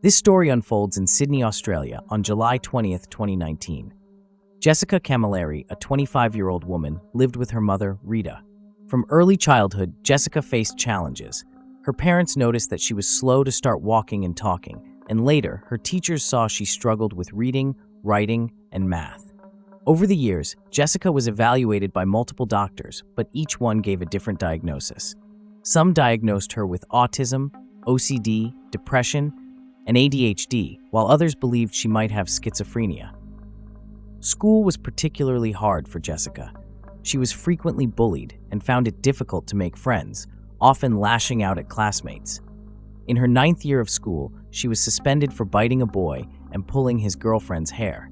This story unfolds in Sydney, Australia on July 20th, 2019. Jessica Camilleri, a 25-year-old woman, lived with her mother, Rita. From early childhood, Jessica faced challenges. Her parents noticed that she was slow to start walking and talking, and later, her teachers saw she struggled with reading, writing, and math. Over the years, Jessica was evaluated by multiple doctors, but each one gave a different diagnosis. Some diagnosed her with autism, OCD, depression, and ADHD, while others believed she might have schizophrenia. School was particularly hard for Jessica. She was frequently bullied and found it difficult to make friends, often lashing out at classmates. In her 9th year of school, she was suspended for biting a boy and pulling his girlfriend's hair.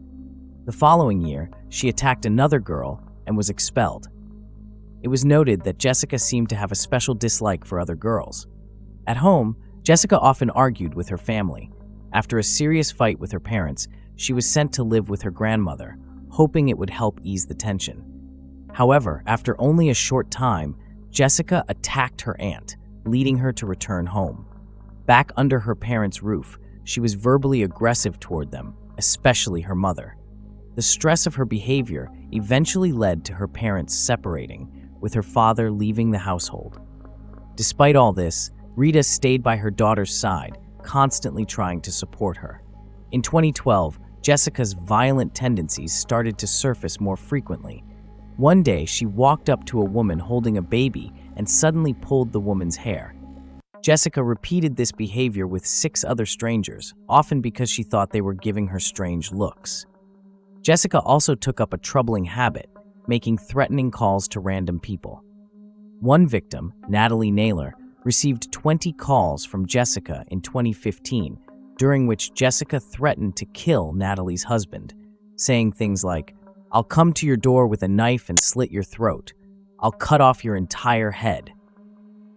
The following year, she attacked another girl and was expelled. It was noted that Jessica seemed to have a special dislike for other girls. At home, Jessica often argued with her family. After a serious fight with her parents, she was sent to live with her grandmother, hoping it would help ease the tension. However, after only a short time, Jessica attacked her aunt, leading her to return home. Back under her parents' roof, she was verbally aggressive toward them, especially her mother. The stress of her behavior eventually led to her parents separating, with her father leaving the household. Despite all this, Rita stayed by her daughter's side, constantly trying to support her. In 2012, Jessica's violent tendencies started to surface more frequently. One day, she walked up to a woman holding a baby and suddenly pulled the woman's hair. Jessica repeated this behavior with 6 other strangers, often because she thought they were giving her strange looks. Jessica also took up a troubling habit, making threatening calls to random people. One victim, Natalie Naylor, received 20 calls from Jessica in 2015, during which Jessica threatened to kill Natalie's husband, saying things like, "I'll come to your door with a knife and slit your throat. I'll cut off your entire head."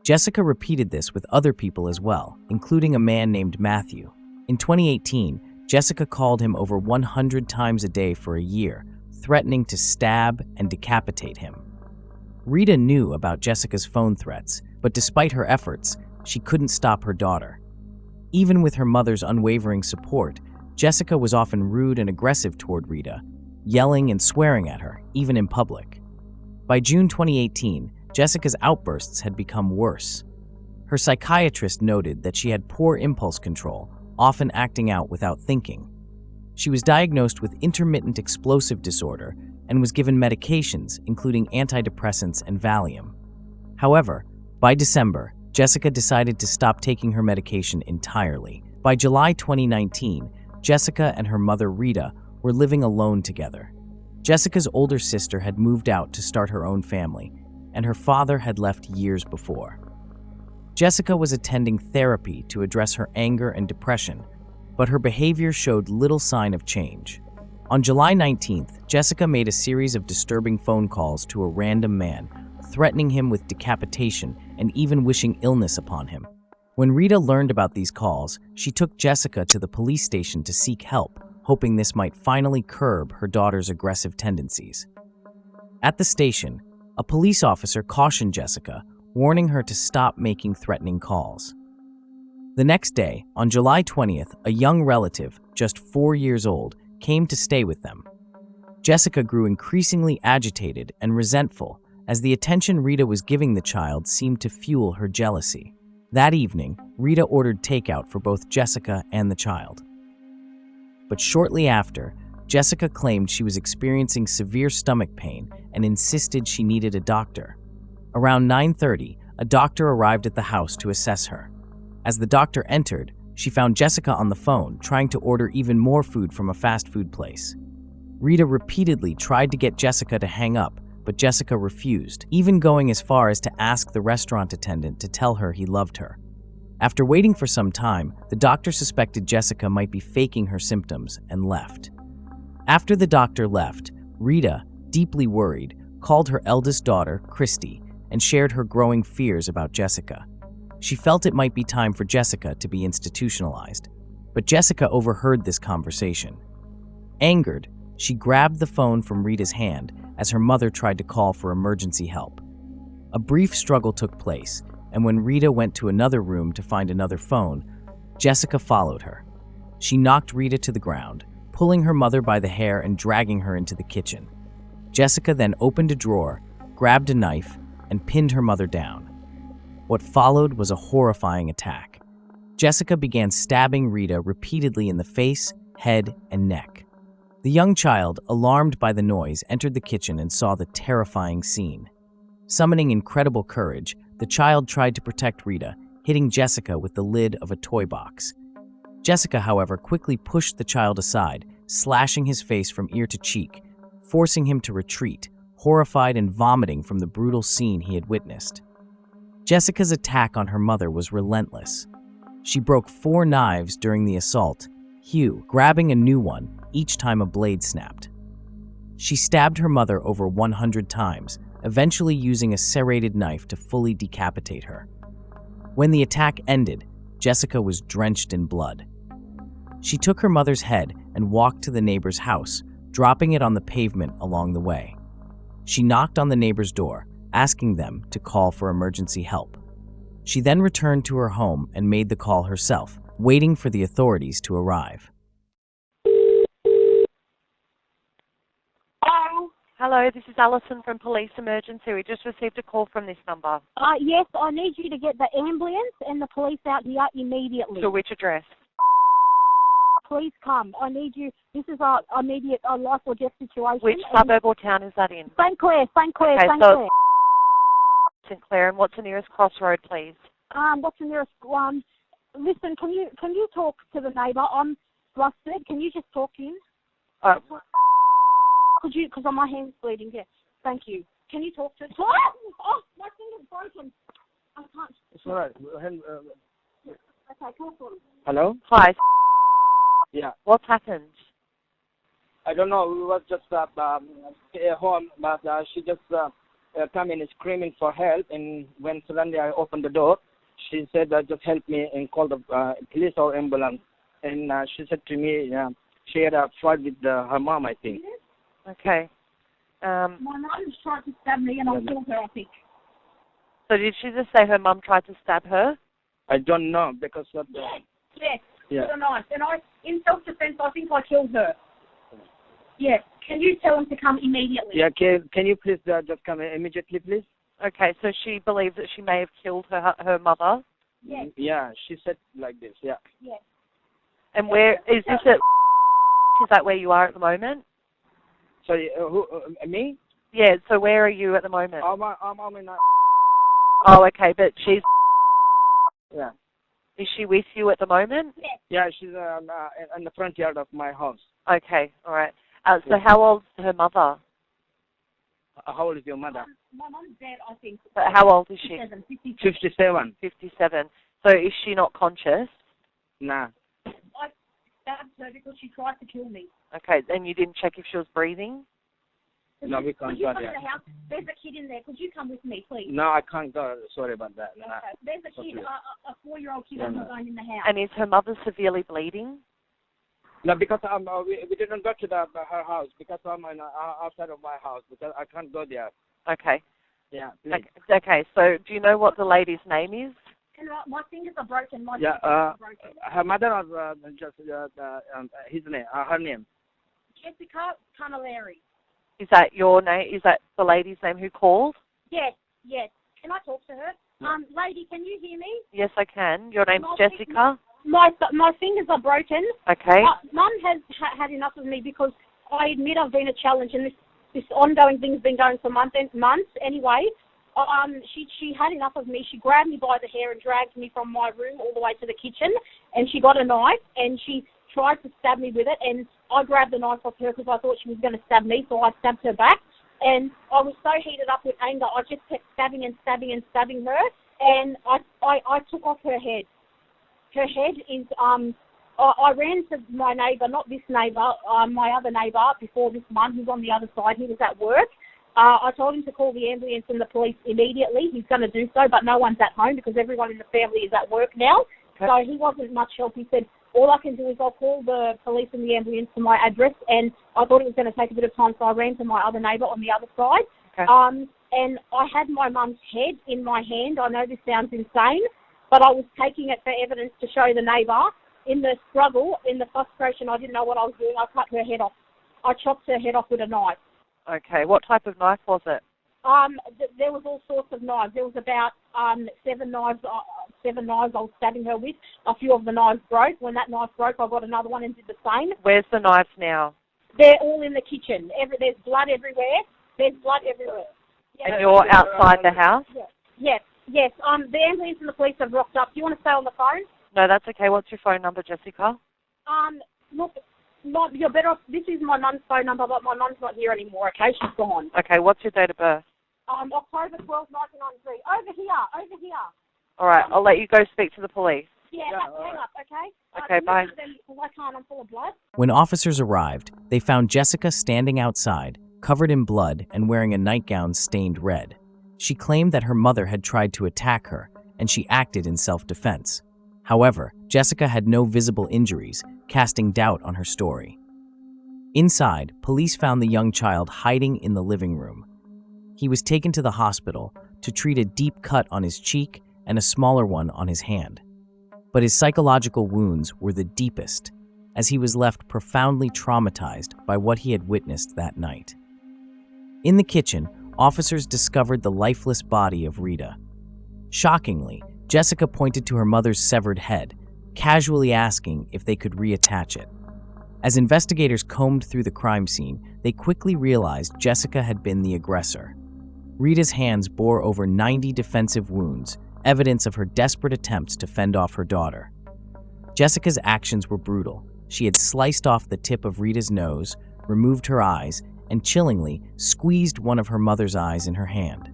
Jessica repeated this with other people as well, including a man named Matthew. In 2018, Jessica called him over 100 times a day for a year, threatening to stab and decapitate him. Rita knew about Jessica's phone threats, but despite her efforts, she couldn't stop her daughter. Even with her mother's unwavering support, Jessica was often rude and aggressive toward Rita, yelling and swearing at her, even in public. By June 2018, Jessica's outbursts had become worse. Her psychiatrist noted that she had poor impulse control, often acting out without thinking. She was diagnosed with intermittent explosive disorder and was given medications, including antidepressants and Valium. However, by December, Jessica decided to stop taking her medication entirely. By July 2019, Jessica and her mother Rita were living alone together. Jessica's older sister had moved out to start her own family, and her father had left years before. Jessica was attending therapy to address her anger and depression, but her behavior showed little sign of change. On July 19th, Jessica made a series of disturbing phone calls to a random man, threatening him with decapitation and even wishing illness upon him. When Rita learned about these calls, she took Jessica to the police station to seek help, hoping this might finally curb her daughter's aggressive tendencies. At the station, a police officer cautioned Jessica, warning her to stop making threatening calls. The next day, on July 20th, a young relative, just 4 years old, came to stay with them. Jessica grew increasingly agitated and resentful as the attention Rita was giving the child seemed to fuel her jealousy. That evening, Rita ordered takeout for both Jessica and the child. But shortly after, Jessica claimed she was experiencing severe stomach pain and insisted she needed a doctor. Around 9:30, a doctor arrived at the house to assess her. As the doctor entered, she found Jessica on the phone, trying to order even more food from a fast food place. Rita repeatedly tried to get Jessica to hang up, but Jessica refused, even going as far as to ask the restaurant attendant to tell her he loved her. After waiting for some time, the doctor suspected Jessica might be faking her symptoms and left. After the doctor left, Rita, deeply worried, called her eldest daughter, Christy, and shared her growing fears about Jessica. She felt it might be time for Jessica to be institutionalized, but Jessica overheard this conversation. Angered, she grabbed the phone from Rita's hand as her mother tried to call for emergency help. A brief struggle took place, and when Rita went to another room to find another phone, Jessica followed her. She knocked Rita to the ground, pulling her mother by the hair and dragging her into the kitchen. Jessica then opened a drawer, grabbed a knife, and pinned her mother down. What followed was a horrifying attack. Jessica began stabbing Rita repeatedly in the face, head, and neck. The young child, alarmed by the noise, entered the kitchen and saw the terrifying scene. Summoning incredible courage, the child tried to protect Rita, hitting Jessica with the lid of a toy box. Jessica, however, quickly pushed the child aside, slashing his face from ear to cheek, forcing him to retreat, horrified and vomiting from the brutal scene he had witnessed. Jessica's attack on her mother was relentless. She broke 4 knives during the assault, grabbing a new one each time a blade snapped. She stabbed her mother over 100 times, eventually using a serrated knife to fully decapitate her. When the attack ended, Jessica was drenched in blood. She took her mother's head and walked to the neighbor's house, dropping it on the pavement along the way. She knocked on the neighbor's door, asking them to call for emergency help. She then returned to her home and made the call herself, waiting for the authorities to arrive. Hello, this is Alison from Police Emergency. We just received a call from this number. Yes, I need you to get the ambulance and the police out here immediately. To which address? Please come. I need you. This is a immediate life or death situation. Which suburb or town is that in? St. Clair. Okay, St. so Clair. St. Clair, and what's the nearest crossroad, please? What's the nearest one? Listen, can you talk to the neighbour? I'm flustered. Can you just talk to him? Could you? Because my hand's bleeding. Yeah. Thank you. Can you talk to? Oh, my finger's broken. I can't. It's all right. Okay, talk to him. Hello? Hi. Yeah. What's happened? I don't know. We was just at home, but she just come in screaming for help. And when suddenly I opened the door, she said, just help me and call the police or ambulance. And she said to me, she had a fight with her mom, I think. Okay. My mum tried to stab me and I killed her, I think. So did she just say her mum tried to stab her? I don't know because of the... Yes. Yeah. With a knife. And in self-defense, I think I killed her. Yes. Can you tell him to come immediately? Yeah, can you please just come immediately, please? Okay, so she believes that she may have killed her mother? Yes. Yeah, she said like this, yeah. Yes. And where, is this at, is that where you are at the moment? Sorry, me? Yeah, so where are you at the moment? I'm in Oh, okay, but she's... Yeah. Is she with you at the moment? Yes. Yeah, she's in the front yard of my house. Okay, all right. So how old's her mother? How old is your mother? My mum's dead, I think. But how old is she? 57. 57. So is she not conscious? Nah. I stabbed her because she tried to kill me. Okay, and you didn't check if she was breathing? No, we can't Could you go come there. to the house? There's a kid in there. Could you come with me, please? No, I can't go. Sorry about that. Nah. Okay. There's a kid, a 4-year-old kid on the in the house. And is her mother severely bleeding? No, because we didn't go to her house because I'm outside of my house because I can't go there. Okay. Yeah, please. Okay, so do you know what the lady's name is? And my fingers are broken. My Yeah, fingers are broken. her mother was just his name, her name. Jessica Camilleri. Is that your name? Is that the lady's name who called? Yes. Can I talk to her? Lady, can you hear me? Yes, I can. Your name's My Jessica? My fingers are broken. Okay. Mum has had enough of me because I admit I've been a challenge and this ongoing thing's been going for months anyway. She had enough of me. She grabbed me by the hair and dragged me from my room all the way to the kitchen, and she got a knife and she tried to stab me with it, and I grabbed the knife off her because I thought she was going to stab me, so I stabbed her back. And I was so heated up with anger, I just kept stabbing her, and I took off her head. Her head is, I ran to my neighbour, not this neighbour, my other neighbour before this one, who's on the other side. He was at work. I told him to call the ambulance and the police immediately. He's going to do so, but no one's at home because everyone in the family is at work now. Okay. So he wasn't much help. He said, all I can do is I'll call the police and the ambulance to my address, and I thought it was going to take a bit of time, so I ran to my other neighbour on the other side. Okay. And I had my mum's head in my hand. I know this sounds insane, but I was taking it for evidence to show the neighbour in the struggle, in the frustration, I didn't know what I was doing. I cut her head off. I chopped her head off with a knife. Okay, what type of knife was it? There was all sorts of knives. There was about 7 knives. 7 knives I was stabbing her with. A few of the knives broke. When that knife broke, I got another one and did the same. Where's the knives now? They're all in the kitchen. There's blood everywhere. There's blood everywhere. Yes. And you're outside the house? Yes. The ambulance and the police have rocked up. Do you want to stay on the phone? No, that's okay. What's your phone number, Jessica? Look, you're better off. This is my mum's phone number, but my mum's not here anymore, okay? She's gone. Okay, what's your date of birth? October 12, 1993. Over here. All right, I'll let you go speak to the police. Yeah, hang up, okay? Okay, bye. I can't, I'm full of blood. When officers arrived, they found Jessica standing outside, covered in blood and wearing a nightgown stained red. She claimed that her mother had tried to attack her, and she acted in self-defense. However, Jessica had no visible injuries, casting doubt on her story. Inside, police found the young child hiding in the living room. He was taken to the hospital to treat a deep cut on his cheek and a smaller one on his hand. But his psychological wounds were the deepest, as he was left profoundly traumatized by what he had witnessed that night. In the kitchen, officers discovered the lifeless body of Rita. Shockingly, Jessica pointed to her mother's severed head, casually asking if they could reattach it. As investigators combed through the crime scene, they quickly realized Jessica had been the aggressor. Rita's hands bore over 90 defensive wounds, evidence of her desperate attempts to fend off her daughter. Jessica's actions were brutal. She had sliced off the tip of Rita's nose, removed her eyes, and chillingly squeezed one of her mother's eyes in her hand.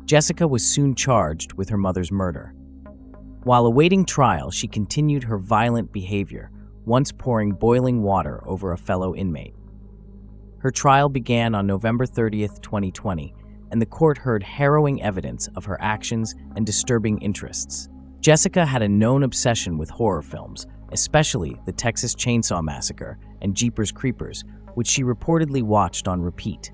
Jessica was soon charged with her mother's murder. While awaiting trial, she continued her violent behavior, once pouring boiling water over a fellow inmate. Her trial began on November 30th, 2020, and the court heard harrowing evidence of her actions and disturbing interests. Jessica had a known obsession with horror films, especially the Texas Chainsaw Massacre and Jeepers Creepers, which she reportedly watched on repeat.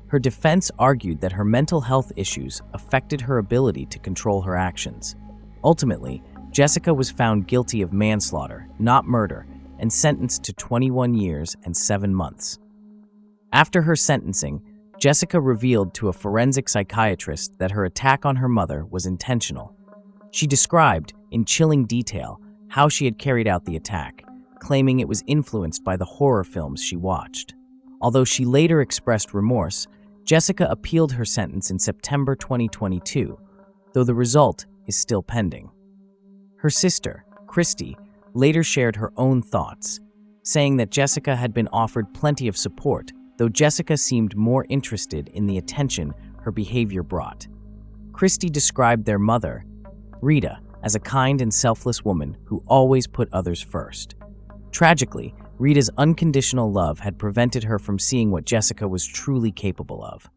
Her defense argued that her mental health issues affected her ability to control her actions. Ultimately, Jessica was found guilty of manslaughter, not murder, and sentenced to 21 years and 7 months. After her sentencing, Jessica revealed to a forensic psychiatrist that her attack on her mother was intentional. She described, in chilling detail, how she had carried out the attack, claiming it was influenced by the horror films she watched. Although she later expressed remorse, Jessica appealed her sentence in September 2022, though the result is still pending. Her sister, Christy, later shared her own thoughts, saying that Jessica had been offered plenty of support, though Jessica seemed more interested in the attention her behavior brought. Christy described their mother, Rita, as a kind and selfless woman who always put others first. Tragically, Rita's unconditional love had prevented her from seeing what Jessica was truly capable of.